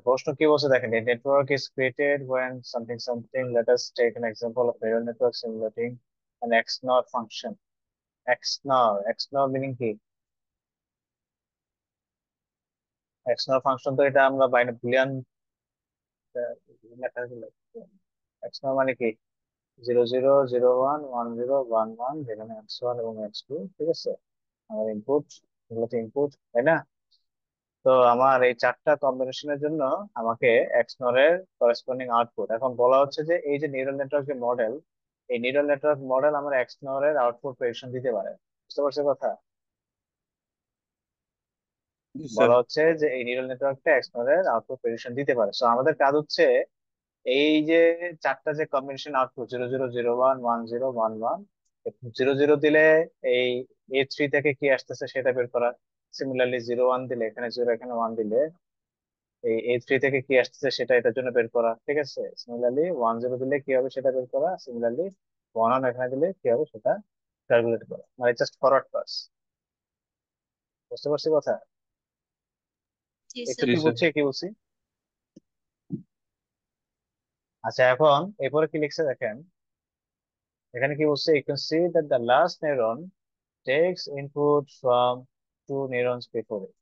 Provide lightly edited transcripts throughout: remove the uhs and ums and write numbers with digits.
প্রশ্ন কি বলছে দেখেন, a network is created when something something, let us take an example of neural network simulating an XNOR function. XNOR meaning কি? XNOR function তো এটা আমরা বাইনারি বুলিয়ান লেখা হলো। XNOR মানে কি? 00 01 10 11, যেখানে X1 এবং X2, ঠিক আছে, আমার ইনপুট, এগুলো তো ইনপুট, তাই না? তো আমার এই চারটা কম্বিনেশনের জন্য আমাকে এক্সনর এর করেসপন্ডিং আউটপুট, এখন বলা হচ্ছে যে এই যে নিউরাল নেটওয়ার্ক যে মডেল, এই নিউরাল নেটওয়ার্ক মডেল আমার এক্সনর এর আউটপুট প্রেডিকশন দিতে পারে। বুঝতে পারছো কথা? জি স্যার। বলা হচ্ছে যে এই নিউরাল নেটওয়ার্কটা এক্সনর এর আউটপুট প্রেডিকশন দিতে পারে। সো আমাদের কাজ হচ্ছে এই যে চারটা যে কম্বিনেশন আউটপুট, 00 01 10 11, 00 দিলে এই A3 থেকে কি আসতেছে সেটা বের করা। সিমিলারলি 01 দিলে এখানে 0, এখানে 1 দিলে এই A3 থেকে কি আসতেছে সেটা এটার জন্য বের করা, ঠিক আছে। সিমিলারলি 10 দিলে কি হবে সেটা বের করা, সিমিলারলি 11 এখানে দিলে কি হবে সেটা ক্যালকুলেট করা, মানে জাস্ট ফরওয়ার্ড পাস। বুঝতে পারছি কথা? জি একটু স্যার। জি কি স্যার। বুঝছি কি বলছি? আচ্ছা, এখন এরপরে কি লিখছে দেখেন, এখানে কি বলছে, you can see that the last neuron takes input from two neurons before it.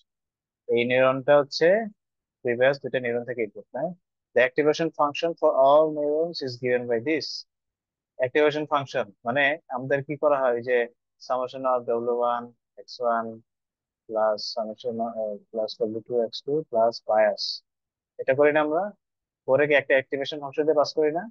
এই নিউরনটা হচ্ছে প্রিভিয়াস দুইটা নিউরন থেকে ইনপুট নেয়। The activation function for all neurons is given by this. Activation function মানে আমাদের কি করা হয়, যে summation of W1 X1 plus summation plus W2 X2 plus bias, এটা করি না আমরা? পরে কি একটা অ্যাক্টিভেশন ফাংশন দিয়ে পাস করি না?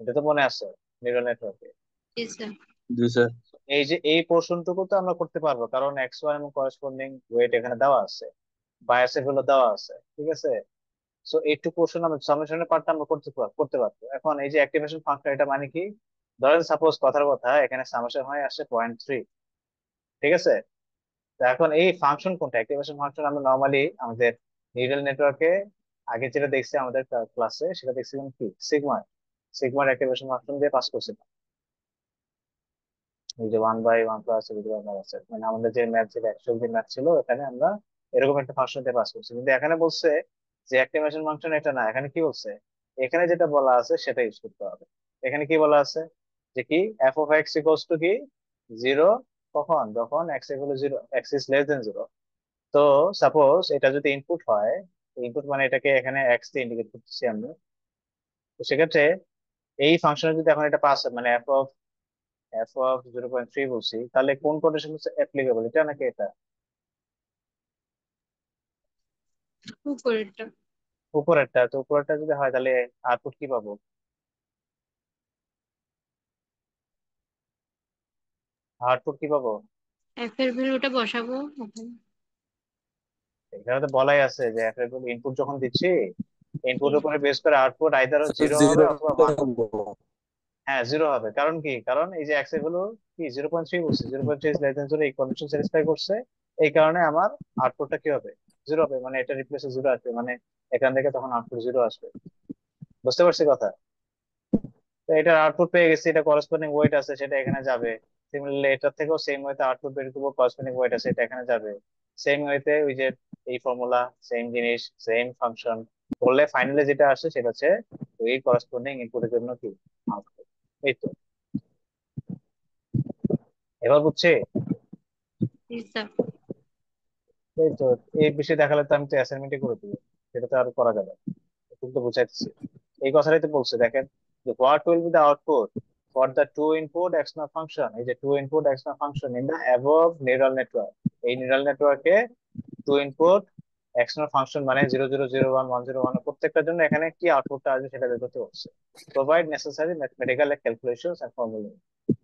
এটা তো মনে আছে নিউরাল নেটওয়ার্কে। জি স্যার। জি স্যার। এই যে এই পোর্শনটুকু তো আমরা করতে পারবো, কারণ X1 এবং করেসপন্ডিং ওয়েট এখানে দেওয়া আছে, বায়াসের হলো দেওয়া আছে, ঠিক আছে। সো এইটুকু পোর্শন আমরা সামেশনের পার্টটা আমরা করতে পারবো। এখন এই যে অ্যাক্টিভেশন ফাংশন, এটা মানে কি? ধরেন সাপোজ কথার কথা এখানে সামেশন হয় আসছে 0.3, ঠিক আছে। তো এখন এই ফাংশন কোনটা, অ্যাক্টিভেশন ফাংশন, আমরা নর্মালি আমাদের নিউরাল নেটওয়ার্কে আগে যেটা দেখছি আমাদের ক্লাসে, সেটা দেখছিলাম কি, সিগমার অ্যাক্টিভেশন ফাংশন দিয়ে পাস করছিলাম। এই যে 1/1 আছে, মানে আমাদের যে ম্যাথ, যেটা 100 ম্যাথ ছিল, এখানে আমরা এরকম একটা ফাংশন দিয়ে পাস করছি। কিন্তু এখানে বলছে যে অ্যাক্টিভেশন ফাংশন এটা না, এখানে কি বলছে, এখানে যেটা বলা আছে সেটা ইউজ করতে হবে। এখানে কি বলা আছে, যে কি f(x) কি 0, কখন, যখন x=0, x is <0। তো সাপোজ এটা যদি ইনপুট হয়, ইনপুট মানে এটাকে এখানে এক্স দিয়ে ইন্ডিকেট করতেছি আমরা, তো সেক্ষেত্রে এই ফাংশনে যদি এখন এটা পাস, মানে এফ অফ 0.3 বলছি, তাহলে কোন কন্ডিশন হচ্ছে অ্যাপ্লিকেবল, এটা নাকি এটা? উপরেরটা। উপরেরটা। তো উপরেরটা যদি হয় তাহলে আউটপুট কি পাবো? আউটপুট কি পাবো? এফ এর ভ্যালুটা বসাবো ওখানে। এখানে তো বলাই আছে যে ইনপুট যখন দিচ্ছি, ইনপুটের উপরে বেস করে আউটপুট আইদার স্যার জিরো হবে জিরো অথবা 1 হবে। হ্যাঁ, জিরো হবে, কারণ কি, কারণ এই যে এক্স এর হলো কি 0.3 বলছে, 0.3 এই কন্ডিশন স্যাটিসফাই করছে, এই কারণে আমার আউটপুটটা কি হবে, জিরো হবে, মানে এটা রিপ্লেসে জিরো আসবে, মানে এখান থেকে তখন আউটপুট জিরো আসবে। বুঝতে পারছি কথা? তো এটার আউটপুট পেয়ে গেছি, এটা করেসপন্ডিং ওয়েট আছে সেটা এখানে যাবে। সিমিলারলি এটার থেকেও সেম ওয়েতে আউটপুট বের করবো, করেসপন্ডিং ওয়েট আছে এটা এখানে যাবে। সেম ওয়েতে ওই যে এই ফর্মুলা, সেম জিনিস, সেম ফাংশন করলে ফাইনালি যেটা আসে সেটা হচ্ছে ওই করেসপন্ডিং ইনপুটের জন্য কি আউটপুট। এই তো, এবার বুঝছি? জি স্যার। এই তো, এই বিষয়ে দেখালে তো আমি তো অ্যাসাইনমেন্টই করে দিবো, সেটা তো আর করা যাবে না। তুমি তো বুঝাইতেছি, এই কথাটাই তো বলছে দেখেন, যে what will be the output for the two input external function, এই যে two input external function in the above neural network. এই নিউরাল নেটওয়ার্কে টু ইনপুট এক্সটার্নাল ফাংশন মানে 00 01 10 11 প্রত্যেকটার জন্য এখানে কি আউটপুটটা আসবে সেটা বের করতে হচ্ছে। Provide necessary mathematical calculations and formula,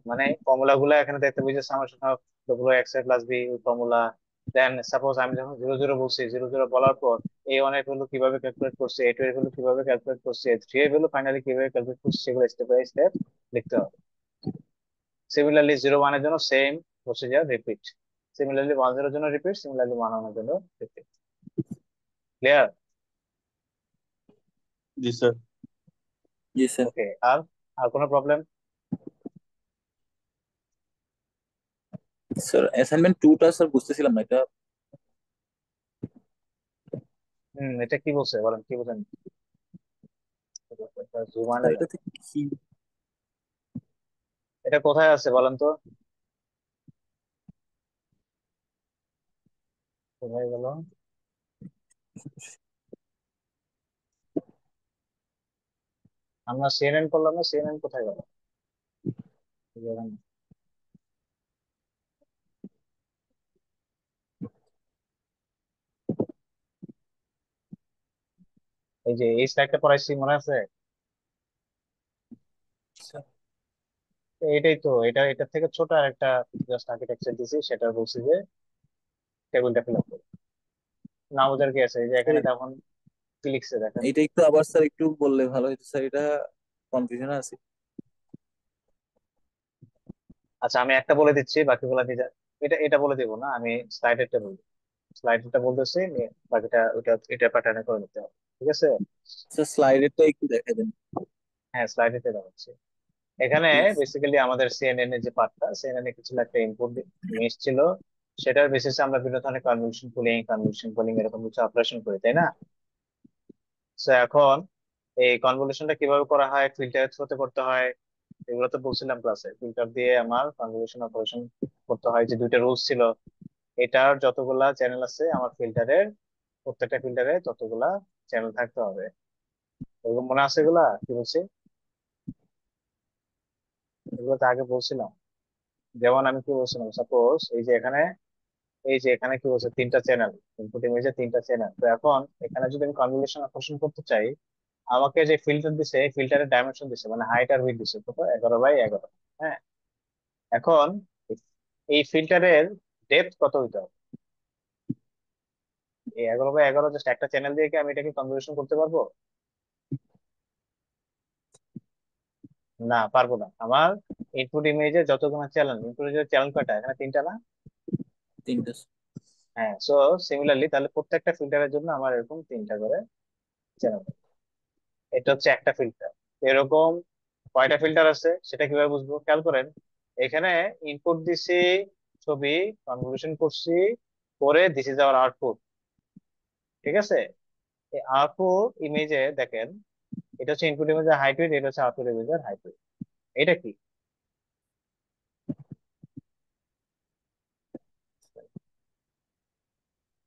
মানে ফর্মুলা গুলো এখানে দেখতে বুঝে, summation of W X A plus B formula. Then suppose আমি যখন 00 বলছি, 00 বলার পর A1 এর ভ্যালু কিভাবে ক্যালকুলেট করছি, A2 এর ভ্যালু কিভাবে ক্যালকুলেট করছি, A3 এর ভ্যালু ফাইনালি কিভাবে ক্যালকুলেট করছি, সেগুলো স্টেপ বাই স্টেপ লিখতে হবে। সিমিলারলি 01 এর জন্য সেম প্রসিজার রিপিট, সিমিলারলি 10 এর জন্য রিপিট, সিমিলারলি 11 এর জন্য রিপিট। ক্লিয়ার? জি স্যার। জি স্যার। ওকে, আর আর কোনো প্রবলেম? স্যার অ্যাসাইনমেন্ট 2টা স্যার বুঝতেছিলাম না এটা। এটা কি বলছে বলেন, কি বলেন? জুমানে স্যার যান। এটাতে কি? এটা কোথায় আছে বলেন তো? কোথায় গেল? আমরা সিএনএন করলাম না, সিএনএন কোথায় গেল? এই যে এখানে। এই যে এই স্লাইডটা পড়াইছি মনে আছে? স্যার তো এটাই তো, এটার থেকে ছোট আর একটা জাস্ট আর্কিটেকচার দিছি, সেটা বলছি যে টেবিলটা ফিল আপ করো। না বোঝার কি আছে? এই যে এখানে স্যার, তখন কি লিখছে দেখেন। এটা একটু আবার স্যার একটু বললে ভালো হতো স্যার, এটা কনফিউশন আছে। আচ্ছা আমি একটা বলে দিচ্ছি, বাকিগুলো নিজে। এটা এটা বলে দিব না, আমি স্লাইডেরটা বলবো। স্লাইডেরটা বলতেছি বাকিটা ওটা এটা প্যাটার্নে করে নিতে হবে। ঠিক আছে? স্যার স্লাইডেরটা একটু দেখা দেন হ্যাঁ, স্লাইডেতে দেখাচ্ছি। এখানে প্লিজ। বেসিক্যালি আমাদের সিএনএন এর যে পার্টটা, সিএনএন এ কিছু একটা ইনপুট ইমেজ ছিল, সেটার বেসিসে আমরা বিভিন্ন ধরনের কনভলিউশন পুলিং এরকম কিছু অপারেশন করি, তাই না? তো এখন এই কনভলিউশনটা কিভাবে করা হয়, ফিল্টারের থ্রুতে করতে হয়, এগুলো তো বলছিলাম ক্লাসে। ফিল্টার দিয়ে আমার কনভলিউশন অপারেশন করতে হয়, যে দুইটা রুলস ছিল। এটার যতগুলা চ্যানেল আছে আমার ফিল্টারের, প্রত্যেকটা ফিল্টারে ততগুলা চ্যানেল থাকতে হবে। এগুলো মনে আছে? এগুলা কি বলছি? এগুলো তো আগে বলছিলাম। যেমন আমি কি বলছিলাম, সাপোজ এই যে এখানে কি বলছে, তিনটা চ্যানেল, ইনপুট ইমেজে তিনটা চ্যানেল। তো এখন এখানে যদি আমি কনভলিউশন আকর্ষণ করতে চাই, আমাকে যে ফিল্টার দিছে, এই ফিল্টারের ডাইমেনশন দিছে, মানে হাইট আর উইডথ দিছে কত, 11 বাই 11। হ্যাঁ, এখন এই ফিল্টারের ডেপথ কত হইতে হবে? এই 11 বাই 11 জাস্ট একটা চ্যানেল দিয়ে কি আমি এটাকে কনভলিউশন করতে পারবো? না, পারবো না। আমার ইনপুট ইমেজে যতগুলো চ্যানেল, ইনপুট ইমেজের চ্যানেল কয়টা? এখানে তিনটা না? তিনটা। হ্যাঁ, সো সিমিলারলি তাহলে প্রত্যেকটা ফিল্টারের জন্য আমার এরকম তিনটা করে চ্যানেল। এটা হচ্ছে একটা ফিল্টার। এরকম কয়টা ফিল্টার আছে সেটা কিভাবে বুঝবো, খেয়াল করেন। এখানে ইনপুট দিছি, ছবি কনভলিউশন করছি, করে দিস ইজ আওয়ার আউটপুট। ঠিক আছে? এই আউটপুট ইমেজে দেখেন, এটা হচ্ছে ইনপুট ইমেজের হাইট উইডথ, এটা হচ্ছে আউটপুট ইমেজের হাইট উইডথ। এটা কি?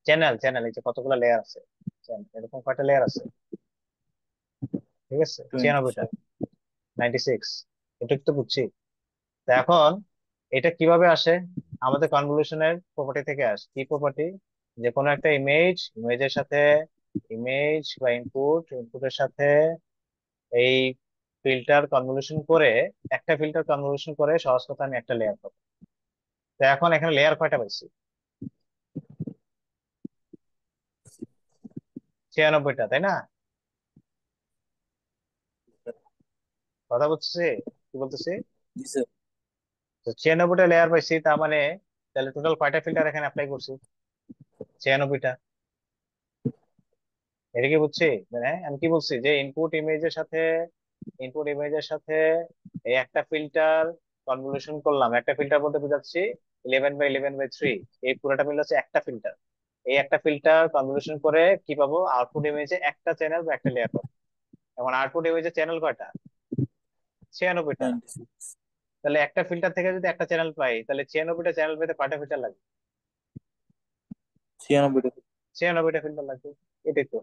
চ্যানেল, চ্যানেল এই যে কতগুলো লেয়ার আছে, channel, এরকম কয়টা লেয়ার আছে? ঠিক আছে, 20 96টা, স্যার। 96। এটা তো বুঝছি। তো এখন এটা কিভাবে আসে? আমাদের কনভলিউশনের প্রপার্টি থেকে আসে। কি প্রপার্টি? যে কোনো একটা ইমেজের সাথে ইমেজ বা ইনপুটের সাথে এই ফিল্টার কনভলিউশন করে সহজ কথা আমি একটা লেয়ার পাবো। তো এখন এখানে লেয়ার কয়টা পাইছি? 96টা, তাই না? কথা বুঝছি কি বলতেছি? জি স্যার। তো 96টা লেয়ার পাইছি, তার মানে তাহলে টোটাল কয়টা ফিল্টার এখানে অ্যাপ্লাই করছি? 96টা। এটা কি বুঝছি? মানে আমি কি বলছি, যে ইনপুট ইমেজের সাথে এই একটা ফিল্টার কনভলিউশন করলাম। একটা ফিল্টার বলতে বোঝাচ্ছি 11 বাই 11 বাই 3। এই পুরোটা মিলে হচ্ছে একটা ফিল্টার। এই একটা ফিল্টার কনভলিউশন করে কি পাবো? আউটপুট ইমেজে একটা চ্যানেল বা একটা লেয়ার পাবো। এখন আউটপুট ইমেজে চ্যানেল কয়টা? 96টা। 96। তাহলে একটা ফিল্টার থেকে যদি একটা চ্যানেল পাই, তাহলে 96টা চ্যানেল পেতে কয়টা ফিল্টার লাগবে? 96টা। 96টা ফিল্টার লাগবে। এটাই তো।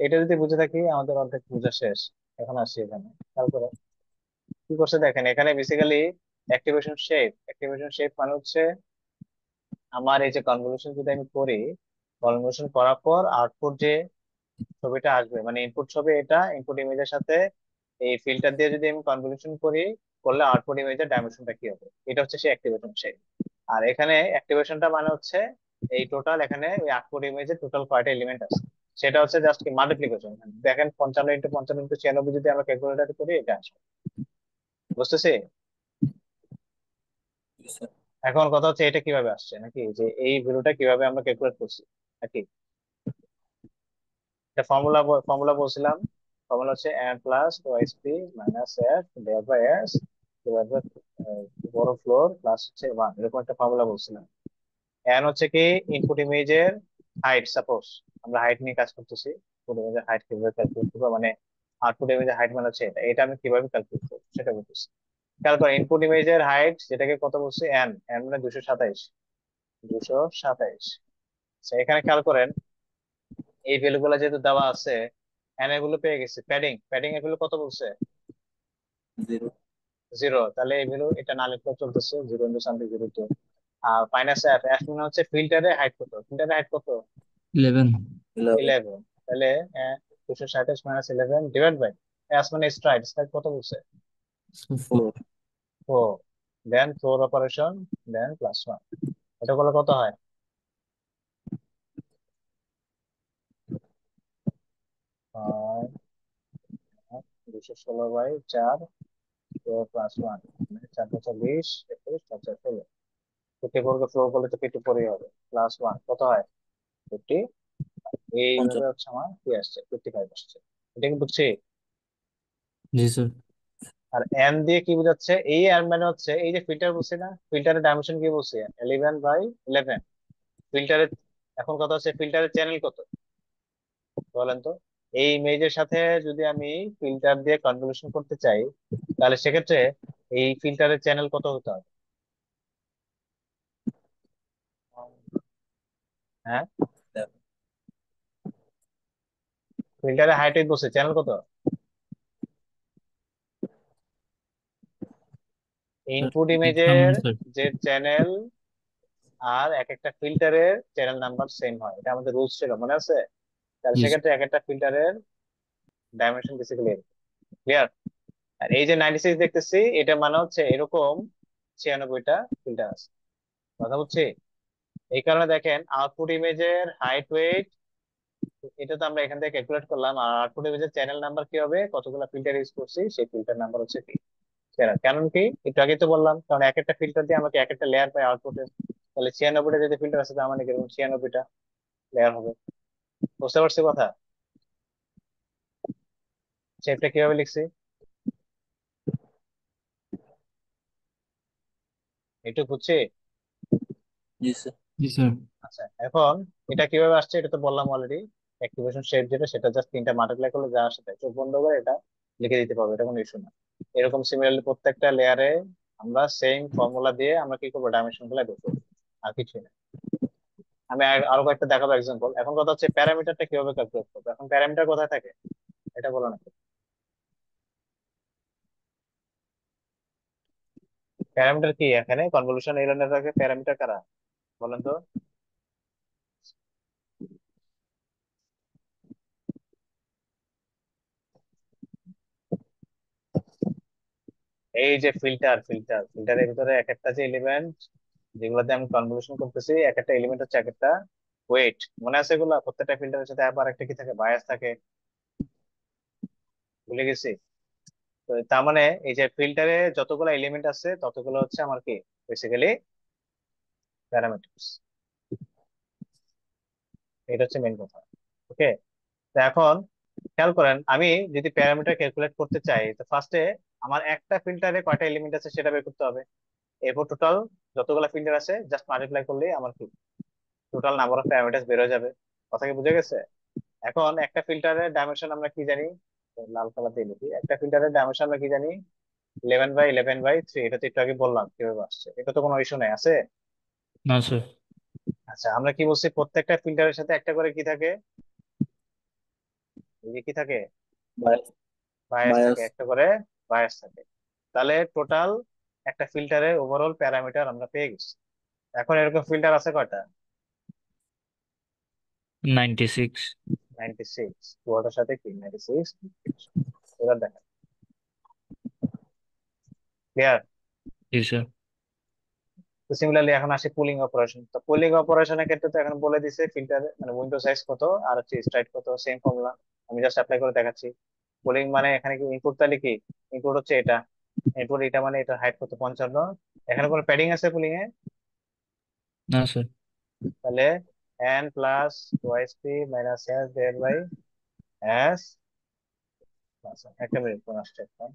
এটা যদি বুঝে থাকি আমাদের অর্ধেক বোঝা শেষ। এখন আসি এখানে, খেয়াল করো কি করছে দেখেন। এখানে বেসিক্যালি অ্যাক্টিভেশন শেপ মানে হচ্ছে আমার এই যে কনভলিউশন যদি আমি করি, কনভলিউশন করার পর আউটপুট যে ছবিটা আসবে, মানে ইনপুট ছবি, এটা ইনপুট ইমেজের সাথে এই ফিল্টার দিয়ে যদি আমি কনভলিউশন করি, করলে আউটপুট ইমেজের ডাইমেনশনটা কি হবে, এটা হচ্ছে সেই অ্যাক্টিভেশন শেপ। আর এখানে অ্যাক্টিভেশনটা মানে হচ্ছে এই টোটাল, এখানে এই আউটপুট ইমেজে টোটাল কয়টা এলিমেন্ট আছে, সেটা হচ্ছে জাস্ট কি মাল্টিপ্লিকেশন। দেখেন 55 × 55 × 96 যদি আমরা ক্যালকুলেটর করি, এটা আসবে। বুঝতেছি? জি স্যার। এখন কথা হচ্ছে এটা কিভাবে আসছে, নাকি যে এই ভ্যালুটা কিভাবে আমরা ক্যালকুলেট করছি নাকি? এটা ফর্মুলা বলছিলাম। ফর্মুলা হচ্ছে n plus twice P minus F divide by S divide by বড় ফ্লোর প্লাস হচ্ছে 1, এরকম একটা ফর্মুলা বলছিলাম। n হচ্ছে কি ইনপুট ইমেজের হাইট সাপোজ, আমরা হাইট নিয়ে কাজ করতেছি। ইনপুট ইমেজের হাইট কিভাবে ক্যালকুলেট করবো, মানে আউটপুট ইমেজের হাইট মানে হচ্ছে এটা, এটা আমি কিভাবে ক্যালকুলেট করবো সেটা বলতেছি। খেয়াল করো, ইনপুট ইমেজের হাইট যেটাকে কত বলছি, এন, এন মানে 227, 227। এখানে খেয়াল করেন, এই ভ্যালু গুলো যেহেতু দেওয়া আছে, এন এগুলো পেয়ে গেছি, প্যাডিং, প্যাডিং এগুলো কত বলছে, 0। 0। তাহলে এই ভ্যালু এটা না লিখলেও চলতেছে, 0 × 0 2। আর মাইনাস এফ, এফ মানে হচ্ছে ফিল্টারের হাইট কত, ফিল্টারের হাইট কত, 11। 11। 11। তাহলে 227 - 11 ডিভাইড বাই এস মানে স্ট্রাইড, স্ট্রাইড কত বলছে, 4। 4। দেন 4 অপারেশন, দেন +1। এটা করলে কত হয়, 216/4, 4+1, 4×4 = 20, 21, 4×4 = 16। 54 কে ফ্লোর করলে তো 54 হবে, +1 কত হয়, 50। এইভাবে 50। হচ্ছে আমার কি আসছে, 55 আসছে। এটা কি বুঝছি? জি স্যার। আর এন দিয়ে কি বোঝাচ্ছে, এই এন মানে হচ্ছে এই যে ফিল্টার বলছি না, ফিল্টারের ডাইমেনশন কি বলছি, 11/11 ফিল্টারের। এখন কথা হচ্ছে ফিল্টারের চ্যানেল কত, বলেন তো। এই ইমেজের সাথে যদি আমি ফিল্টার দিয়ে কনভলিউশন করতে চাই, তাহলে সেক্ষেত্রে এই ফিল্টারের চ্যানেল কত হতে হবে, হ্যাঁ, ফিল্টারের হাইট বলছে, চ্যানেল কত, স্যার ইনপুট দেখলাম ইমেজের না স্যার। যে চ্যানেল আর এক একটা ফিল্টারের চ্যানেল নাম্বার সেম হয়, এটা আমাদের রুলস ছিল, মনে আছে? তাহলে জি স্যার। সেক্ষেত্রে এক একটা ফিল্টারের ডাইমেনশন বেসিক্যালি ক্লিয়ার। আর এই যে 96 দেখতেছি, এটা মানে হচ্ছে এরকম 96টা ফিল্টার আছে, কথা বুঝছি? এই কারণে দেখেন আউটপুট ইমেজের হাইট ওয়েট, এটা তো আমরা এখান থেকে ক্যালকুলেট করলাম, আর আউটপুট ইমেজের চ্যানেল নাম্বার কি হবে, কতগুলো ফিল্টার ইউজ করছি সেই ফিল্টার নাম্বার হচ্ছে কি চ্যানেল। কারণ কি, একটু আগে তো বললাম, কারণ এক একটা ফিল্টার দিয়ে আমাকে এক একটা লেয়ার পাই আউটপুটে। তাহলে 96টা যদি ফিল্টার আছে, তার মানে কিরকম, 96টা লেয়ার হবে। বুঝতে পারছি কথা, শেপটা কিভাবে লিখছি একটু বুঝছি? জি স্যার। জি স্যার। আচ্ছা, এখন এটা কিভাবে আসছে এটা তো বললাম অলরেডি। অ্যাক্টিভেশন শেপ যেটা, সেটা জাস্ট 3টা মাল্টিপ্লাই করলে যা আসে তাই, চোখ বন্ধ করে এটা লিখে দিতে পারবে, এটা কোনো ইস্যু না। এরকম সিমিলারলি প্রত্যেকটা লেয়ারে আমরা সেম ফর্মুলা দিয়ে আমরা কি করবো, ডাইমেনশন গুলো বের করবো, আর কিছুই না। আমি আরো কয়েকটা দেখাবো এক্সাম্পল। এখন কথা হচ্ছে প্যারামিটারটা কিভাবে ক্যালকুলেট করবো। এখন প্যারামিটার কোথায় থাকে, এটা বলো না। প্যারামিটার কি, এখানে কনভলিউশন এলিমেন্ট থাকে, প্যারামিটার কারা, বলেন তো। এই যে ফিল্টার, ফিল্টারের ভিতরে এক একটা যে এলিমেন্ট যেগুলোতে আমি কনভলিউশন করতেছি, এক একটা এলিমেন্ট হচ্ছে এক একটা ওয়েট, মনে আছে এগুলা? প্রত্যেকটা ফিল্টারের সাথে আবার একটা কি থাকে, বায়াস থাকে, ভুলে গেছি। তো তার মানে এই যে ফিল্টারে যতগুলো এলিমেন্ট আছে ততগুলো হচ্ছে আমার কি, বেসিক্যালি প্যারামিটারস। এটা হচ্ছে মেন কথা। ওকে, তো এখন খেয়াল করেন, আমি যদি প্যারামিটার ক্যালকুলেট করতে চাই, তো ফার্স্টে আমার একটা ফিল্টারে কয়টা এলিমেন্ট আছে সেটা বের করতে হবে। এরপর টোটাল যতগুলো ফিল্টার আছে জাস্ট মাল্টিপ্লাই করলেই আমার কি টোটাল নাম্বার অফ প্যারামিটার বের হয়ে যাবে। কথা কি বুঝে গেছে? এখন একটা ফিল্টারের ডাইমেনশন আমরা কি জানি, তো লাল কালার দিয়ে লিখি, একটা ফিল্টারের ডাইমেনশন আমরা কি জানি, 11/11/3। এটা তো একটু আগে বললাম কিভাবে আসছে, এটা তো কোনো ইস্যু নেই, আছে? না স্যার। আচ্ছা, আমরা কি বলছি, প্রত্যেকটা ফিল্টারের সাথে একটা করে কি থাকে, এই যে কি থাকে, বায়াস। বায়াস থাকে, বায়াস। একটা করে বায়াস থাকে। তাহলে টোটাল একটা ফিল্টারের ওভারঅল প্যারামিটার আমরা পেয়ে গেছি। এখন এরকম ফিল্টার আছে কয়টা, 96। 96। পুরোটার সাথে কি 96, এবার দেখেন, ক্লিয়ার? জি স্যার। তো সিমিলারলি এখন আসে পুলিং অপারেশন। তো পুলিং অপারেশনের ক্ষেত্রে তো এখন বলে দিছে ফিল্টার মানে উইন্ডো সাইজ কত আর হচ্ছে স্ট্রাইট কত, সেম ফর্মুলা। আমি জাস্ট অ্যাপ্লাই করে দেখাচ্ছি। পুলিং মানে এখানে কি ইনপুট, তাহলে কি ইনপুট হচ্ছে এটা, ইনপুট এটা মানে এটা হাইট কত, 55। এখানে কোনো প্যাডিং আছে পুলিং এ, না স্যার। তাহলে n plus twice P minus S divide by S plus, একটা মিনিট কোন আসছে একটা।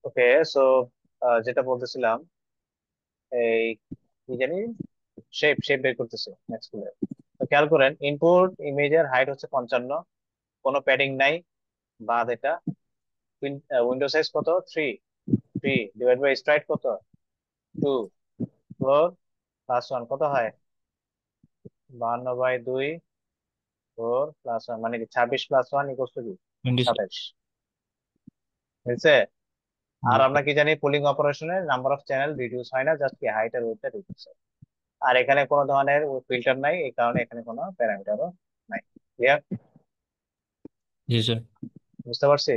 ওকে, সো যেটা বলতেছিলাম, এই কি জানি, শেপ শেপ বের করতেছে নেক্সট স্কুলে। তো খেয়াল করেন, ইনপুট ইমেজের হাইট হচ্ছে 55, কোনো প্যাডিং নাই, বাদ এটা। উইন্ডো সাইজ কত? 3, 3 ডিভাইড বাই স্ট্রাইট কত? 2, 4 প্লাস 1 কত হয়? 52/2, 4 প্লাস 1 মানে কি 26 প্লাস 1 ইকুয়াল টু কি? 26। 27। বুঝছে? আর আমরা কি জানি, পুলিং অপারেশনে নাম্বার অফ চ্যানেল রিডিউস হয় না, জাস্ট কি হাইট আর উইডথটা রিডিউস হয়। আর এখানে কোনো ধরনের ফিল্টার নাই, এই কারণে এখানে কোনো প্যারামিটারও নাই। ক্লিয়ার? জি স্যার। বুঝতে পারছি।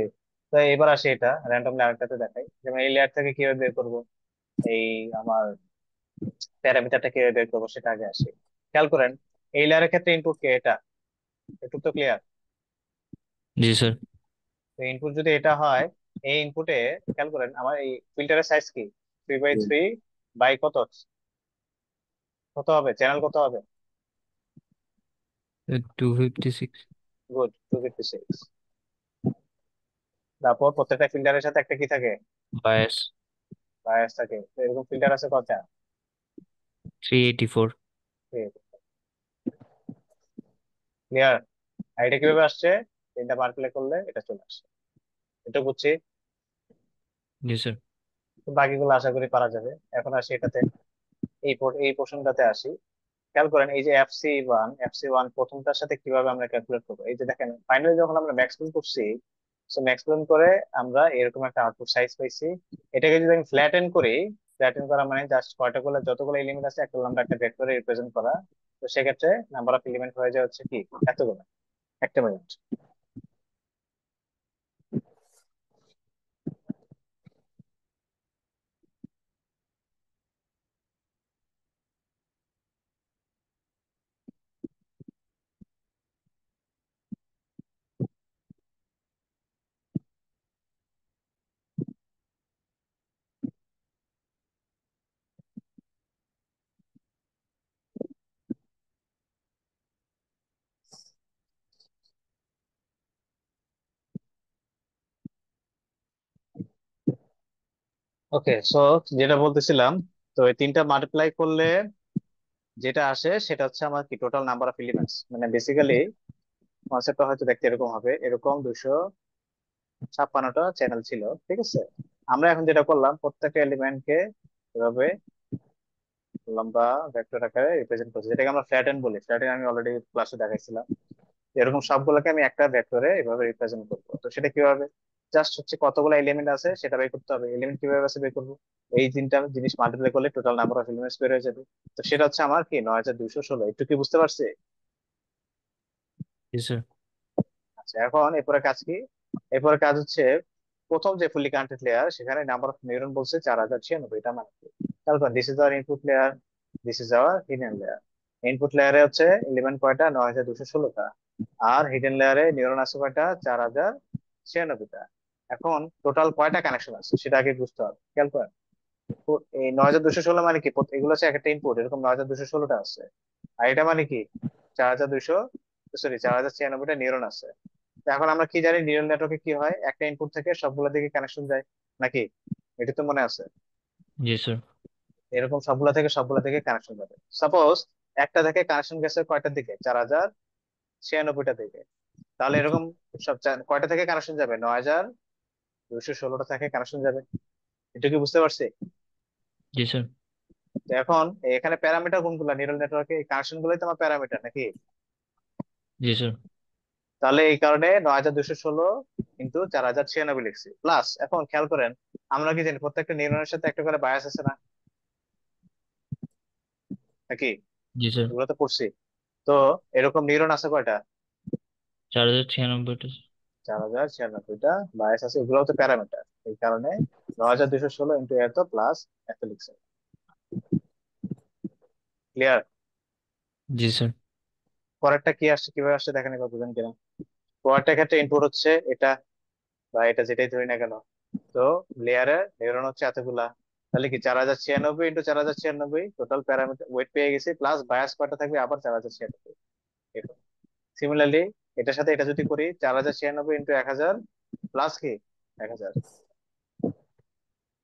তো এবার আসি এটা র্যান্ডমলি আরেকটাতে দেখাই, যেমন এই লেয়ার থেকে কিভাবে বের করবো, এই আমার প্যারামিটারটা কিভাবে বের করবো সেটা আগে আসি। খেয়াল করেন, এই লেয়ারের ক্ষেত্রে ইনপুট কে? এটা, একটু তো ক্লিয়ার। জি স্যার। তো ইনপুট যদি এটা হয়, এই ইনপুটে খেয়াল করেন আমার এই ফিল্টারের সাইজ কি? 3/3 বাই কত? কত হবে চ্যানেল, কত হবে? 256। গুড, 256। তারপর প্রত্যেকটা ফিল্টারের সাথে একটা কি থাকে? বায়াস বায়াস থাকে। তো এরকম ফিল্টার আছে কয়টা? 384। ক্লিয়ার? আর এটা কিভাবে আসছে? তিনটা বার প্লে করলে এটা চলে আসে। এটা বুঝছি। জি স্যার। তো বাকিগুলো আশা করি পারা যাবে। এখন আসি এটাতে, এই পোর্শনটাতে আসি। খেয়াল করেন, এই যে এফসি ওয়ান প্রথমটার সাথে কিভাবে আমরা ক্যালকুলেট করবো, এই যে দেখেন ফাইনালি যখন আমরা ম্যাক্সিমাম করছি, সো ম্যাক্সিমাম করে আমরা এরকম একটা আউটপুট সাইজ পাইছি। এটাকে যদি আমি ফ্ল্যাটেন করি, ফ্ল্যাটেন করা মানে জাস্ট কয়টাগুলো যতগুলো এলিমেন্ট আছে একটা আমরা একটা ভেক্টরে রিপ্রেজেন্ট করা। তো সেক্ষেত্রে নাম্বার অফ এলিমেন্ট হয়ে যায় হচ্ছে কি এতগুলো, একটা মিনিট। ওকে, সো যেটা বলতেছিলাম, তো এই তিনটা মাল্টিপ্লাই করলে যেটা আসে সেটা হচ্ছে আমার কি টোটাল নাম্বার অফ এলিমেন্টস, মানে বেসিক্যালি কনসেপ্টটা হয়তো দেখতে এরকম হবে, এরকম 256টা চ্যানেল ছিল, ঠিক আছে। আমরা এখন যেটা করলাম, প্রত্যেকটা এলিমেন্টকে এভাবে লম্বা ভেক্টর আকারে রিপ্রেজেন্ট করছি, যেটাকে আমরা ফ্ল্যাটেন বলি। ফ্ল্যাটেন আমি অলরেডি ক্লাসে দেখাইছিলাম। এরকম সবগুলোকে আমি একটা ভেক্টরে এভাবে রিপ্রেজেন্ট করবো। তো সেটা কিভাবে? জাস্ট হচ্ছে কতগুলো এলিমেন্ট আছে সেটা বের করতে হবে। এলিমেন্ট কিভাবে আছে বের করবো? এই তিনটা জিনিস মাল্টিপ্লাই করলে টোটাল নাম্বার অফ এলিমেন্টস বের হয়ে যাবে। তো সেটা হচ্ছে আমার কি 9216। একটু কি বুঝতে পারছি? জি স্যার। আচ্ছা, এখন এরপরে কাজ কি? এরপরে কাজ হচ্ছে, প্রথম যে ফুললি কানেক্টেড লেয়ার সেখানে নাম্বার অফ নিউরন বলছে 4096। এটা মানে কি? তারপর this is our input layer, this is our hidden layer. Input লেয়ারে হচ্ছে এলিমেন্ট কয়টা? 9216টা। আর হিডেন লেয়ারে নিউরন আছে কয়টা? 4096টা। এখন টোটাল কয়টা কানেকশন আছে সেটা আগে বুঝতে হবে। খেয়াল করেন, তো এই 9216 মানে কি? এগুলো হচ্ছে একটা ইনপুট, এরকম 9216টা আছে। আর এটা মানে কি? 4200, সরি 4096টা নিউরন আছে। তো এখন আমরা কি জানি, নিউরাল নেটওয়ার্কে কি হয়, একটা ইনপুট থেকে সবগুলো দিকে কানেকশন যায় নাকি? এটা তো মনে আছে। জি স্যার। এরকম সবগুলা থেকে সবগুলা দিকে কানেকশন যাবে। সাপোজ একটা থেকে কানেকশন গেছে কয়টার দিকে? 4096টা দিকে। তাহলে এরকম কয়টা থেকে কানেকশন যাবে? 9216টা থেকে কানেকশন যাবে। এটা কি বুঝতে পারছি? জি স্যার। তো এখন এখানে প্যারামিটার কোনগুলা? নিউরাল নেটওয়ার্কে এই কানেকশন গুলোই তোমার প্যারামিটার নাকি? জি স্যার। তাহলে এই কারণে 9216 ইন্টু 4096 লিখছি প্লাস। এখন খেয়াল করেন, আমরা কি জানি প্রত্যেকটা নিউরনের সাথে একটা করে বায়াস আছে না নাকি? জি স্যার। এগুলো তো পড়ছি। তো এরকম নিউরন আছে কয়টা? 4096টা। 4096টা বায়াস আছে, এগুলো তো প্যারামিটার। এই কারণে 9216 ইন্টু এত প্লাস এত লিখছে। ক্লিয়ার? জি স্যার। পরেরটা কি আসছে, কিভাবে আসছে দেখেন এবার, বুঝেন কিনা? পরেরটা ক্ষেত্রে ইনপুট হচ্ছে এটা বা এটা, যেটাই ধরি না কেন। তো লেয়ারের নিউরন হচ্ছে এতগুলা। তাহলে কি 4096 ইন্টু 4096 টোটাল প্যারামিটার ওয়েট পেয়ে গেছি, প্লাস বায়াস কয়টা থাকবে আবার 4096। সিমিলারলি এটার সাথে এটা যদি করি, 4096 ইন্টু 1000 প্লাস কি 1000।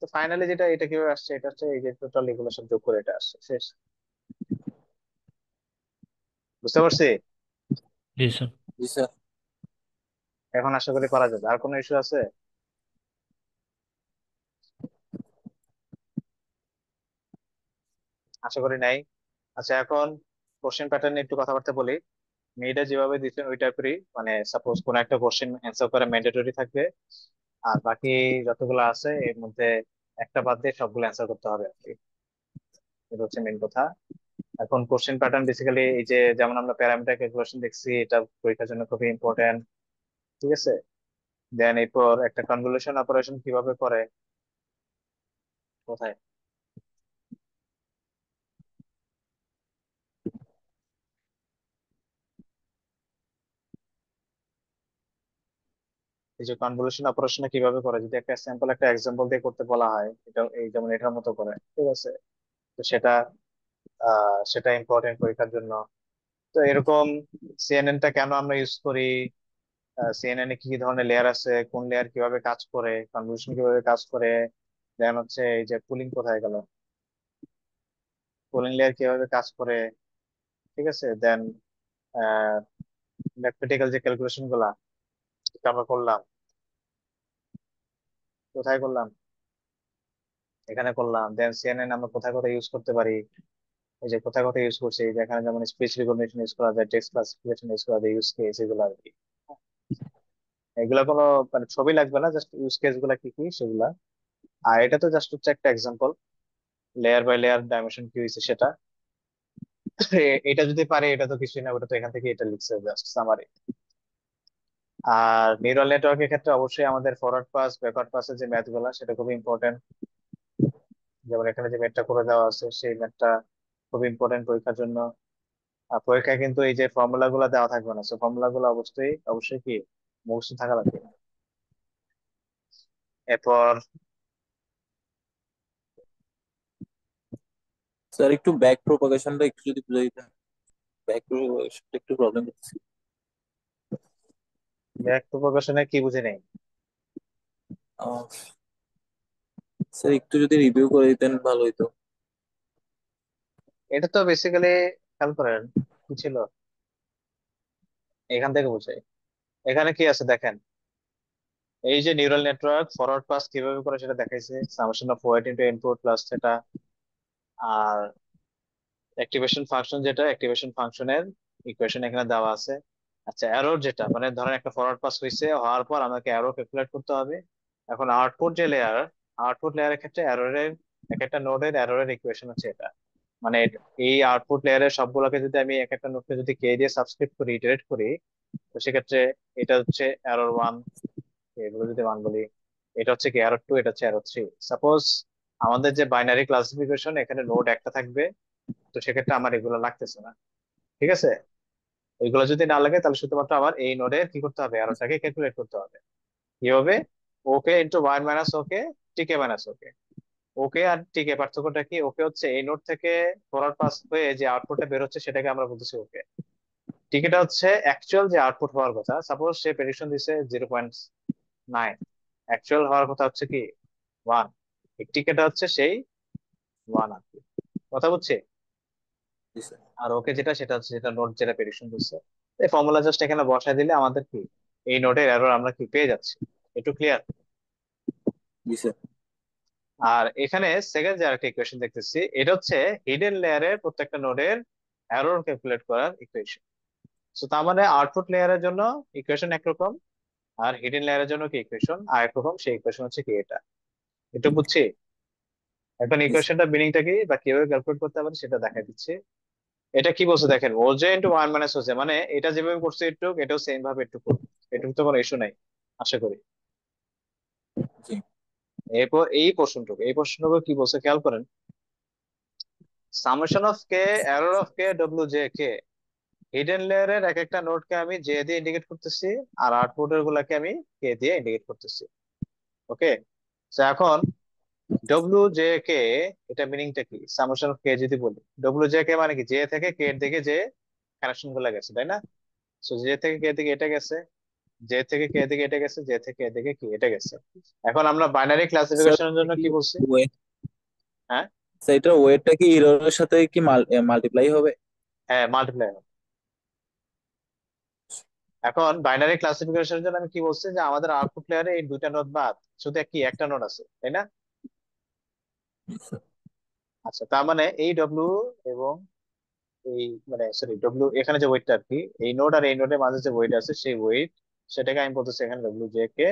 তো ফাইনালি যেটা এটা কিভাবে আসছে, এটা হচ্ছে এই যে টোটাল এগুলো সব যোগ করে এটা আসছে, শেষ। বুঝতে পারছি? जी सर। জি স্যার। এখন আশা করি করা যাবে। আর কোনো ইস্যু আছে? আশা করি নাই। আচ্ছা, এখন কোশ্চেন প্যাটার্ন একটু কথাবার্তা বলি। মেয়েটা যেভাবে দিচ্ছেন ওই টাইপেরই, মানে সাপোজ কোন একটা কোশ্চেন অ্যান্সার করা ম্যান্ডেটরি থাকবে, আর বাকি যতগুলো আছে এর মধ্যে একটা বাদ দিয়ে সবগুলো অ্যান্সার করতে হবে আর কি। এটা হচ্ছে মেন কথা। এখন কোশ্চেন প্যাটার্ন বেসিক্যালি এই যে যেমন আমরা প্যারামিটার ক্যালকুলেশন দেখছি, এটা পরীক্ষার জন্য খুবই ইম্পর্টেন্ট। ঠিক আছে। দেন এরপর একটা কনভলিউশন অপারেশন কিভাবে করে, কোথায়, এই যে কনভলিউশন অপারেশন কিভাবে করে, যদি একটা স্যাম্পল একটা এক্সাম্পল দিয়ে করতে বলা হয়, এটা এই যেমন এটার মতো করে, ঠিক আছে। তো সেটা সেটা ইম্পর্টেন্ট পরীক্ষার জন্য। তো এরকম সিএনএনটা কেন আমরা ইউজ করি, সিএনএন এ কি কি ধরনের লেয়ার আছে, কোন লেয়ার কিভাবে কাজ করে, কনভলিউশন কিভাবে কাজ করে, দেন হচ্ছে এই যে পুলিং কোথায় গেল, পুলিং লেয়ার কিভাবে কাজ করে, ঠিক আছে। দেন ম্যাথমেটিক্যাল যে ক্যালকুলেশন গুলা এটা আমরা করলাম, কোথায় করলাম, এখানে করলাম। দেন সিএনএন আমরা কোথায় কোথায় ইউজ করতে পারি, এই যে কোথায় কোথায় ইউজ করছি, যেখানে যেমন স্পিচ রিকগনিশন ইউজ করা যায়, টেক্সট ক্লাসিফিকেশন ইউজ করা যায়, ইউজ কেস এগুলো আর কি। এগুলা কোনো মানে ছবি লাগবে না, জাস্ট ইউজ কেস গুলা কি কি সেগুলা। আর এটা তো জাস্ট হচ্ছে একটা example, layer by layer dimension কি হয়েছে সেটা। এটা যদি পারে এটা তো কিছুই না, ওটা তো এখান থেকে এটা লিখছে জাস্ট সামারি। আর নিউরাল নেটওয়ার্কের ক্ষেত্রে অবশ্যই আমাদের ফরওয়ার্ড পাস ব্যাকওয়ার্ড পাসের যে ম্যাথ গুলা সেটা খুবই ইম্পর্টেন্ট। যেমন এখানে যে ম্যাথটা করে দেওয়া আছে সেই ম্যাথটা খুব ইম্পর্টেন্ট পরীক্ষার জন্য। আর পরীক্ষায় কিন্তু এই যে ফর্মুলা গুলা দেওয়া থাকবে না, সো ফর্মুলা গুলো অবশ্যই অবশ্যই কি মুখস্থ থাকা লাগবে। এরপর স্যার একটু ব্যাক প্রোপাগেশনটা একটু যদি বুঝাই দিতেন। ব্যাক প্রোপাগেশনটা একটু প্রবলেম হচ্ছে। ব্যাক প্রপাগেশনে কি বুঝে নেই? আহ, স্যার একটু যদি রিভিউ করে দিতেন ভালো হতো। এটা তো বেসিক্যালি খেয়াল করেন কি ছিল, এখান থেকে বুঝে। এখানে কি আছে দেখেন, এই যে নিউরাল নেটওয়ার্ক ফরওয়ার্ড পাস কিভাবে করে সেটা দেখাইছে, summation of weight into input plus সেটা। আর অ্যাক্টিভেশন ফাংশন, যেটা অ্যাক্টিভেশন ফাংশনের ইকুয়েশন এখানে দেওয়া আছে। আচ্ছা, এরর যেটা মানে ধরেন একটা ফরওয়ার্ড পাস হয়েছে, হওয়ার পর আমাকে এরর ক্যালকুলেট করতে হবে। এখন আউটপুট যে লেয়ার, আউটপুট লেয়ারের ক্ষেত্রে এররের এক একটা নোডের এররের ইকুয়েশন হচ্ছে এটা। মানে এই আউটপুট লেয়ারের সবগুলোকে যদি আমি এক একটা নোডকে যদি কে দিয়ে সাবস্ক্রিপ্ট করি, ইটারেট করি, তো সেক্ষেত্রে এটা হচ্ছে এরর ওয়ান, এগুলো যদি ওয়ান বলি, এটা হচ্ছে কি এরর টু, এটা হচ্ছে এরর থ্রি। সাপোজ আমাদের যে বাইনারি ক্লাসিফিকেশন এখানে নোড একটা থাকবে, তো সেক্ষেত্রে আমার এগুলো লাগতেছে না। ঠিক আছে। এগুলো যদি না লাগে তাহলে শুধুমাত্র আমার এই নোডের কি করতে হবে, এররটাকে ক্যালকুলেট করতে হবে। কি হবে, ওকে ইন্টু ওয়ান মাইনাস ওকে, টিকে মাইনাস ওকে। ওকে আর টিকে পার্থক্যটা কি, ওকে হচ্ছে এই নোড থেকে ফরওয়ার্ড পাস হয়ে যে আউটপুটটা বের হচ্ছে সেটাকে আমরা বলতেছি ওকে। টিকেটা হচ্ছে অ্যাকচুয়াল যে আউটপুট হওয়ার কথা, সাপোজ সে প্রেডিকশন দিছে 0.9, অ্যাকচুয়াল হওয়ার কথা হচ্ছে কি ওয়ান, টিকেটা হচ্ছে সেই ওয়ান আর কি। কথা বুঝছি? জি স্যার। আর ওকে যেটা সেটা হচ্ছে যেটা নোট যেটা প্রেডিকশন দিচ্ছে। এই ফর্মুলা জাস্ট এখানে বসায় দিলে আমাদের কি এই নোটের এরর আমরা কি পেয়ে যাচ্ছি। একটু ক্লিয়ার? জি স্যার। আর এখানে সেকেন্ড যে আরেকটা ইকুয়েশন দেখতেছি, এটা হচ্ছে হিডেন লেয়ারের প্রত্যেকটা নোডের এরর ক্যালকুলেট করার ইকুয়েশন। তো তার মানে আউটপুট লেয়ারের জন্য ইকুয়েশন একরকম, আর হিডেন লেয়ারের জন্য কি ইকুয়েশন আরেক রকম। সেই ইকুয়েশন হচ্ছে কি এটা, একটু বুঝছি। এখন জি স্যার। ইকুয়েশনটা মিনিংটা কি বা কিভাবে ক্যালকুলেট করতে পারি সেটা দেখাই দিচ্ছি। এটা কি বলছে দেখেন, ওজে ইন্টু ওয়ান মাইনাস ওজে, মানে এটা যেভাবে করছে একটু এটাও সেম ভাবে একটু করবে, এটুকু তো কোনো ইস্যু নাই আশা করি। জি এরপর এই প্রশ্নটুকু কি বলছে খেয়াল করেন, summation of K error of K W J K, hidden লেয়ারের এক একটা নোডকে আমি জে দিয়ে ইন্ডিকেট করতেছি, আর আউটপুটের গুলাকে আমি কে দিয়ে ইন্ডিকেট করতেছি। ওকে। তো এখন ডব্লিউ জে কে, এটা মিনিংটা কি, সামেশন অফ কে যদি বলি, ডব্লিউ জে কে মানে কি জে থেকে কে এর দিকে যে কানেকশন গুলা গেছে, তাই না? সো জে থেকে কে দিকে এটা গেছে, জে থেকে কে দিকে এটা গেছে, জে থেকে এদিকে কি এটা গেছে। এখন আমরা বাইনারি স্যার ক্লাসিফিকেশনের জন্য কি বলছি? হ্যাঁ, সেইটার ওয়েটটা কি ইররের সাথে কি মাল্টিপ্লাই হবে? হ্যাঁ, মাল্টিপ্লাই। এখন বাইনারি ক্লাসিফিকেশনের জন্য আমি কি বলছি, যে আমাদের আউটপুট লেয়ারে এই দুইটা নোড বাদ শুধু কি একটা নোড আছে, তাই না? আচ্ছা, তার মানে এই ডব্লিউ এবং এই, মানে সরি, ডব্লিউ এখানে যে ওয়েটটা আর কি, এই নোড আর এই নোডের মাঝে যে ওয়েট আছে সেই ওয়েট, সেটাকে আমি বলতেছি এখানে ডব্লিউ জে কে।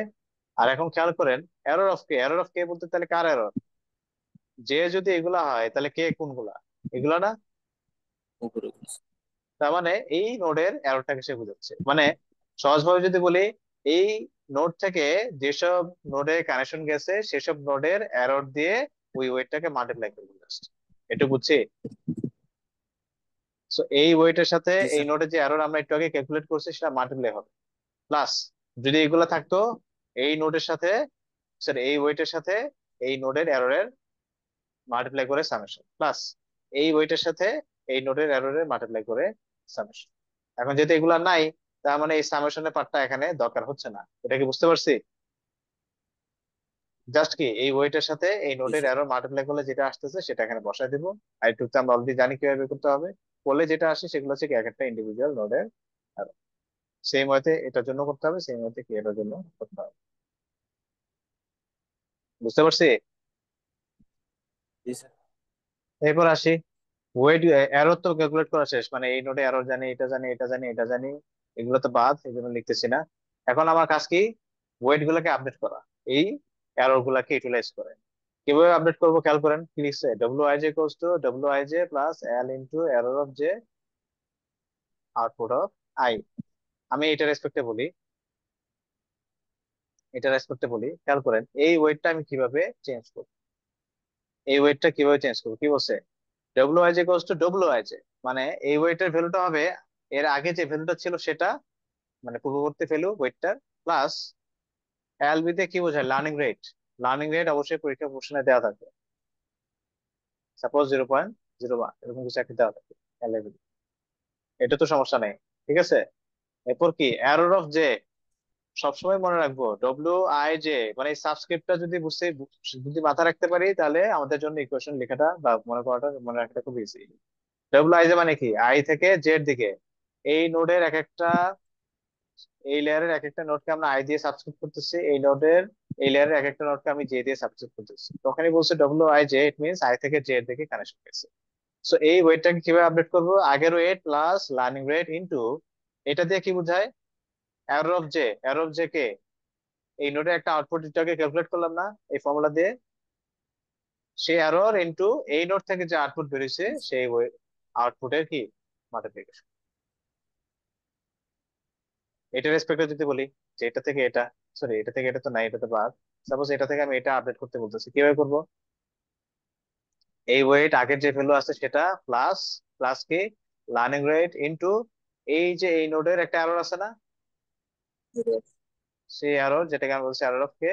আর এখন খেয়াল করেন, error of K, error of K বলতে তাহলে কার এরর? যে যদি এগুলা হয় তাহলে কে কোনগুলা? এগুলা না? উপরে। তার মানে এই নোডের এররটাকে সে বুঝাচ্ছে। মানে সহজভাবে যদি বলি, এই নোড থেকে যেসব নোডে কানেকশন গেছে সেসব নোডের এরর দিয়ে ওই ওয়েটটাকে মাল্টিপ্লাই করে জাস্ট, এটা বুঝছি। সো এই ওয়েটের সাথে জি এই স্যার। নোডের যে এরর আমরা একটু আগে ক্যালকুলেট করছি সেটা মাল্টিপ্লাই হবে, প্লাস যদি এগুলা থাকতো এই নোডের সাথে, স্যার এই ওয়েটের সাথে এই নোডের এররের মাল্টিপ্লাই করে সামেশন, প্লাস এই ওয়েটের সাথে এই নোডের এররের মাল্টিপ্লাই করে সামেশন। এখন যেহেতু এগুলা নাই, তার মানে এই সামেশনের পার্টটা এখানে দরকার হচ্ছে না, এটা কি বুঝতে পারছি? জাস্ট কি এই ওয়েটের সাথে এই জি নোডের স্যার। এরর মাল্টিপ্লাই করলে যেটা আসতেছে সেটা এখানে বসায় দিব। আর একটু তো আমরা অলরেডি জানি কিভাবে বের করতে হবে। করলে যেটা আসে সেগুলো হচ্ছে কি এক একটা ইন্ডিভিজুয়াল নোডের এরর। সেম ওয়েতে এটার জন্য করতে হবে, সেম ওয়েতে কি এটার জন্য করতে হবে। বুঝতে পারছি? জি স্যার। এরপর আসি ওয়েট, এরর তো ক্যালকুলেট করা শেষ, মানে এই নোটে এরর জানি, এটা জানি, এটা জানি, এটা জানি, এগুলো তো বাদ, এই জন্য লিখতেছি না। এখন আমার কাজ কি? ওয়েট গুলাকে আপডেট করা, এই এরর গুলাকে ইউটিলাইজ করে। কিভাবে আপডেট করবো খেয়াল করেন, কি লিখছে, W I J equals to W I J plus L into error of J output of I. আমি এটা রেসপেক্টে বলি, এটা রেসপেক্টে বলি, খেয়াল করেন এই ওয়েটটা আমি কিভাবে চেঞ্জ করবো, এই ওয়েটটা কিভাবে চেঞ্জ করবো, কি বলছে, W I J equals to W I J, মানে এই ওয়েটের ভ্যালুটা হবে এর আগে যে ভ্যালুটা ছিল সেটা, মানে পূর্ববর্তী ভ্যালু ওয়েটটার, প্লাস এলবি তে কি বোঝায়, লার্নিং রেট। লার্নিং রেট অবশ্যই পরীক্ষা প্রশ্নে দেওয়া থাকবে, সাপোজ 0.01 এরকম কিছু একটা দেওয়া থাকবে এলবি, এটা তো সমস্যা নেই, ঠিক আছে। এরপর কি এরর অফ জে, সবসময় মনে রাখবো ডব্লিউ আই জে, মানে এই সাবস্ক্রিপ্টটা যদি বুঝতে, যদি মাথা রাখতে পারি তাহলে আমাদের জন্য ইকুয়েশন লেখাটা বা মনে করাটা, মনে রাখাটা খুব ইজি। ডব্লিউ আই জে মানে কি, আই থেকে জেড দিকে এই নোডের এক একটা, এই লেয়ারের এক একটা নোডকে আমরা আই দিয়ে সাবস্ক্রিপ্ট করতেছি, এই নোডের এই লেয়ারের এক একটা নোডকে আমি জে দিয়ে সাবস্ক্রিপ্ট করতেছি, তখনই বলছে W I J, it means I থেকে জে এর দিকে কানেকশন গেছে। সো এই ওয়েটটাকে কিভাবে আপডেট করবো, আগের weight plus learning rate into, এটা দিয়ে কি বোঝায়, error of J, error of J কে এই নোডের একটা আউটপুট এটাকে ক্যালকুলেট করলাম না এই ফর্মুলা দিয়ে, সেই এরর ইনটু এই নোড থেকে যে আউটপুট বেরিয়েছে সেই আউটপুটের কি মাল্টিপ্লিকেশন। এটা রেসপেক্টে যদি বলি যে এটা থেকে এটা, সরি এটা থেকে এটা তো নাই, এটা তো বাদ, সাপোজ এটা থেকে আমি এটা আপডেট করতে বলতেছি, কিভাবে করবো, এই ওয়েট আগের যে ভ্যালু আছে সেটা প্লাস, প্লাস কি লার্নিং রেট ইনটু এই যে এই নোডের একটা এরর আছে না, সেই এরর যেটাকে আমি বলছি এরর অফ কে।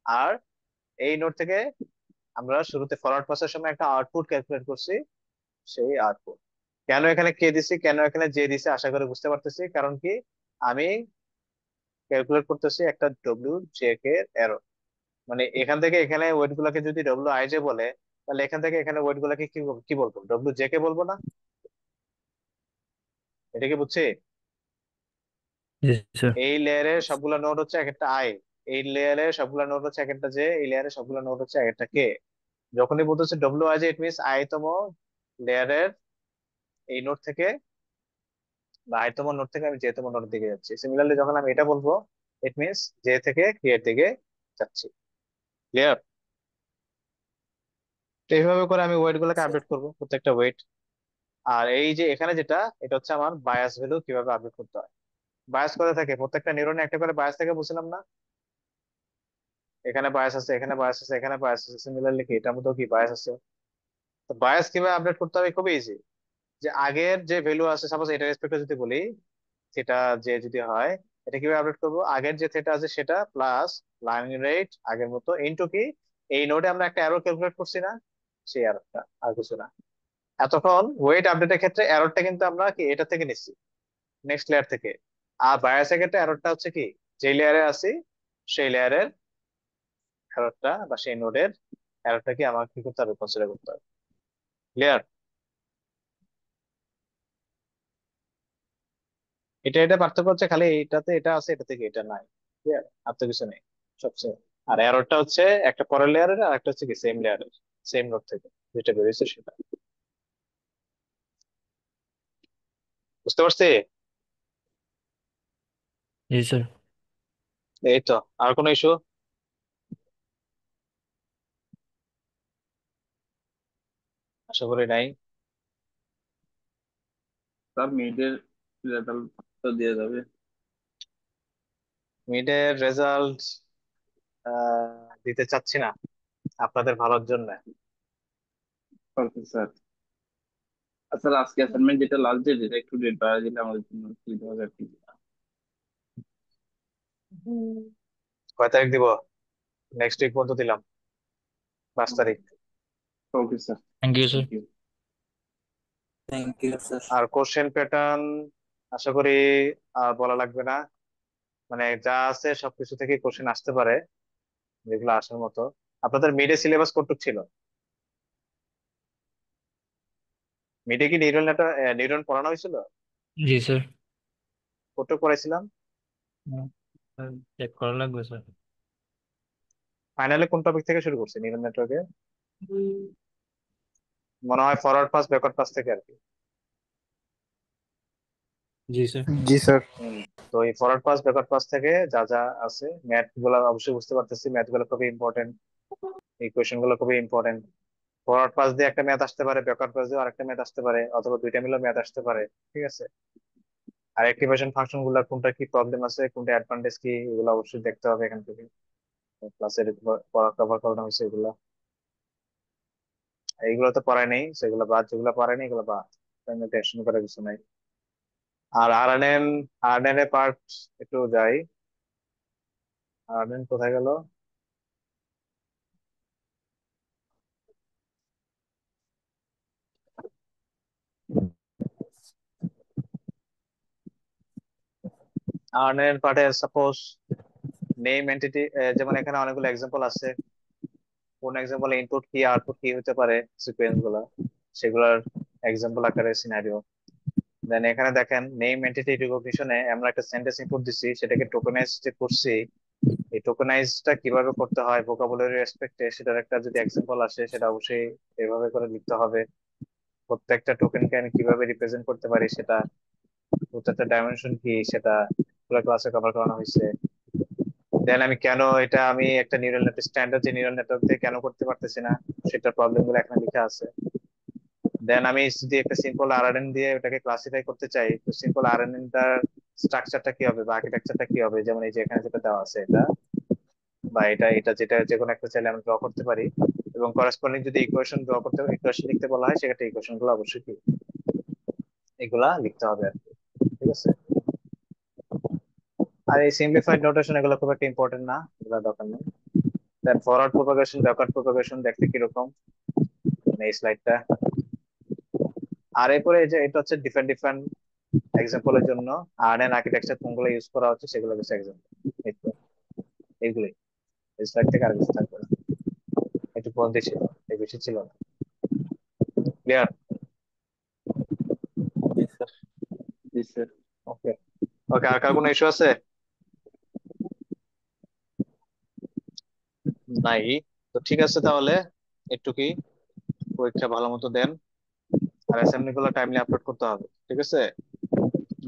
আর এই নোড থেকে আমরা শুরুতে ফরওয়ার্ড পাসের সময় একটা আউটপুট ক্যালকুলেট করছি, সেই আউটপুট। কেন এখানে কে দিছি, কেন এখানে জে দিছি, আশা করি বুঝতে পারতেছি, কারণ কি আমি ক্যালকুলেট করতেছি একটা ডব্লিউ জে কে এরর, মানে এখান থেকে এখানে ওয়েট গুলাকে যদি ডব্লিউ আই জে বলে, তাহলে এখান থেকে এখানে ওয়েট গুলাকে কি বলবো, ডব্লিউ জে কে বলবো না? এটা কি বুঝছি? জি স্যার। এই লেয়ারের সবগুলা নোড হচ্ছে এক একটা আই, এই লেয়ারের সবগুলা নোড হচ্ছে এক একটা জে, এই লেয়ারের সবগুলা নোড হচ্ছে এক একটা কে। যখনই বলতেছে W I J, it means I তম লেয়ারের এই নোড থেকে, বা আই তম নোড থেকে আমি জে তম নোডের দিকে যাচ্ছি। সিমিলারলি যখন আমি এটা বলবো, ইট মিনস জে থেকে কে এর দিকে যাচ্ছি। ক্লিয়ার? তো এইভাবে করে আমি ওয়েট গুলোকে স্যার। আপডেট করবো, প্রত্যেকটা ওয়েট। আর এই যে এখানে যেটা, এটা হচ্ছে আমার বায়াস ভ্যালু কিভাবে আপডেট করতে হয়। বায়াস করে থাকে প্রত্যেকটা নিউরনে একটা করে বায়াস থেকে, বুঝলাম না, এখানে বায়াস আছে, এখানে বায়াস আছে, এখানে বায়াস আছে, সিমিলারলি কি এটার মধ্যেও কি বায়াস আছে। তো বায়াস কিভাবে আপডেট করতে হবে, খুবই ইজি। যে আগের যে ভ্যালু আছে, সাপোজ এটা রেসপেক্টে যদি বলি, সেটা যে যদি হয়, এটা কিভাবে আপডেট করবো, আগের যে থেটা আছে সেটা প্লাস লার্নিং রেট আগের মতো ইনটু কি, এই নোডে আমরা একটা এরর ক্যালকুলেট করছি না, সেই এররটা, আর কিছু না। এতক্ষণ ওয়েট আপডেটের ক্ষেত্রে এররটা কিন্তু আমরা কি এটা থেকে নিচ্ছি, নেক্সট লেয়ার থেকে। আর বায়াসের ক্ষেত্রে এররটা হচ্ছে কি যে লেয়ারে আছি সেই লেয়ারের এররটা বা সেই নোডের এররটা কি আমাকে কি করতে হবে, কনসিডার করতে হবে। ক্লিয়ার? এটা এটা পার্থক্য হচ্ছে খালি এইটাতে এটা আছে, এটা থেকে এটা নাই। ক্লিয়ার? আর তো কিছু নেই সবচেয়ে। আর এররটা হচ্ছে একটা পরের লেয়ারের, আর একটা হচ্ছে কি সেম লেয়ারের, সেম নোড থেকে যেটা বেরিয়েছে সেটা। বুঝতে পারছি? জি স্যার। এই তো। আর কোনো ইস্যু? আশা করি নাই। স্যার মিডের রেজাল্ট তো দিয়ে যাবে। মিডের রেজাল্ট দিতে চাচ্ছি না আপনাদের ভালোর জন্য। Okay sir. স্যার আজকে অ্যাসাইনমেন্ট যেটা লাস্ট ডেট এটা একটু ডেট বাড়ায় দিলে আমাদের জন্য সুবিধা হবে আর কি। কয় তারিখ দিব? নেক্সট উইক পর্যন্ত দিলাম, 5 তারিখ। Okay sir. Thank you sir. Thank you. Thank you sir. আর কোশ্চেন প্যাটার্ন আশা করি আর বলা লাগবে না, মানে যা আছে সবকিছু থেকে কোশ্চেন আসতে পারে, যেগুলো আসার মতো। আপনাদের মিডে সিলেবাস কতটুকু ছিল? মিডে কি নিউরাল নেটওয়ার্ক, নিউরন পড়ানো হয়েছিল? জি স্যার। কতটুকু পড়াইছিলাম? চেক করা লাগবে স্যার। ফাইনালে কোন টপিক থেকে শুরু করছে নিউরাল নেটওয়ার্কে? মনে হয় ফরওয়ার্ড পাস ব্যাকওয়ার্ড পাস থেকে আর কি। জি স্যার। জি স্যার। হম। তো এই ফরওয়ার্ড পাস ব্যাকওয়ার্ড পাস থেকে যা যা আছে, ম্যাথ গুলো অবশ্যই বুঝতে পারতেছি, ম্যাথ গুলো খুবই ইম্পর্টেন্ট, ইকুয়েশন গুলো খুবই ইম্পর্টেন্ট। ফরওয়ার্ড পাস দিয়ে একটা ম্যাথ আসতে পারে, ব্যাকওয়ার্ড পাস দিয়ে আরেকটা ম্যাথ আসতে পারে, অথবা দুইটা মিলে ম্যাথ আসতে পারে। ঠিক আছে? আর অ্যাক্টিভেশন ফাংশন গুলা কোনটা কি প্রবলেম আছে, কোনটা অ্যাডভান্টেজ কি, এগুলো অবশ্যই দেখতে হবে এখান থেকে। ক্লাসের পড়া কভার করানো হয়েছে এগুলা, এইগুলো তো পড়ায় নেই, সেগুলো বাদ, যেগুলো পড়ায় নেই এগুলো বাদ, টেনশন করার কিছু নাই। আর আরএনএন এর পার্ট একটু যাই। আরএনএন কোথায় গেল? আরএনএন পার্টে সাপোজ নেম এন্টিটি, যেমন এখানে অনেকগুলো এক্সাম্পল আছে, কোন এক্সাম্পল ইনপুট কি আউটপুট কি হতে পারে, সিকোয়েন্স গুলা, সেগুলোর এক্সাম্পল আকারে সিনারিও। দেন এখানে দেখেন নেম এন্টিটি রিকগনিশনে আমরা একটা সেন্টেন্স ইনপুট দিচ্ছি, সেটাকে টোকেনাইজ যে করছি, এই টোকেনাইজটা কিভাবে করতে হয় ভোকাবুলারি রেসপেক্টে, সেটার একটা যদি এক্সাম্পল আসে সেটা অবশ্যই এভাবে করে লিখতে হবে। প্রত্যেকটা টোকেনকে আমি কিভাবে রিপ্রেজেন্ট করতে পারি সেটা, প্রত্যেকটা ডাইমেনশন কি সেটা পুরো ক্লাসে কভার করানো হয়েছে। দেন আমি কেন এটা আমি একটা নিউরাল নেটওয়ার্ক, স্ট্যান্ডার্ড যে নিউরাল নেটওয়ার্ক দিয়ে কেন করতে পারতেছি না, সেটার প্রবলেম গুলো এখানে লেখা আছে। দেন আমি যদি একটা সিম্পল আরএনএন দিয়ে ওটাকে ক্লাসিফাই করতে চাই, তো সিম্পল আরএনএন টার স্ট্রাকচারটা কি হবে বা আর্কিটেকচারটা কি হবে, যেমন এই যে এখানে যেটা দেওয়া আছে এটা, বা এটা এটা যেটা যে কোনো একটা চাইলে আমি ড্র করতে পারি। এবং করেসপন্ডিং যদি ইকুয়েশন ড্র করতে, ইকুয়েশন লিখতে বলা হয়, সেক্ষেত্রে ইকুয়েশন গুলো অবশ্যই কি এগুলা লিখতে হবে আর কি। ঠিক আছে? আর এই সিম্পলিফাইড নোটেশন এগুলো খুব একটা ইম্পর্টেন্ট না, এগুলো দরকার নেই। দেন ফরওয়ার্ড প্রপাগেশন ব্যাকওয়ার্ড প্রপাগেশন দেখতে কিরকম, মানে এই স্লাইডটা। আর এরপরে এই যে এটা হচ্ছে ডিফারেন্ট ডিফারেন্ট এক্সাম্পলের জন্য আরএন আর্কিটেকচার কোনগুলো ইউজ করা হচ্ছে সেগুলো কিছু এক্সাম্পল। এইগুলোই এই স্লাইড থেকে আর কিছু থাকবে না, একটু পয়েন্ট ছিল, এই বেশি ছিল না। ক্লিয়ার? জি স্যার। জি স্যার। ওকে। ওকে, আর কার কোনো ইস্যু আছে? নাই? তো ঠিক আছে তাহলে, একটু কি পরীক্ষা ভালো মতো দেন, আর অ্যাসাইনমেন্ট গুলো টাইমলি আপলোড করতে হবে। ঠিক আছে?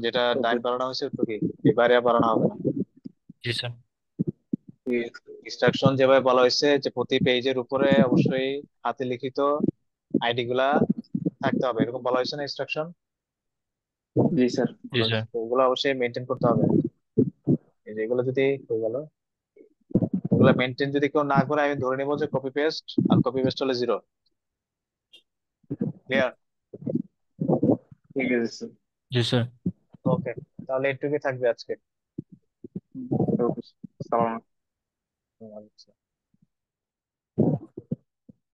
যেটা ওকে। টাইম বাড়ানো হয়েছে একটু কি এবারে আর বাড়ানো হবে না। জি স্যার। ইনস্ট্রাকশন যেভাবে বলা হয়েছে যে প্রতি পেজের উপরে অবশ্যই হাতে লিখিত আইডি গুলা থাকতে হবে, এরকম বলা হয়েছে না ইনস্ট্রাকশন? জি স্যার। জি স্যার। ওগুলো অবশ্যই মেনটেন করতে হবে। এই যে এগুলো যদি হয়ে গেল, ওগুলো মেনটেন যদি কেউ না করে, আমি ধরে নিবো যে কপি পেস্ট, আর কপি পেস্ট হলে জিরো। ক্লিয়ার? ঠিক আছে স্যার। জি স্যার। ওকে, তাহলে এটুকুই থাকবে আজকে। ওকে। সালাম। হুম, আচ্ছা।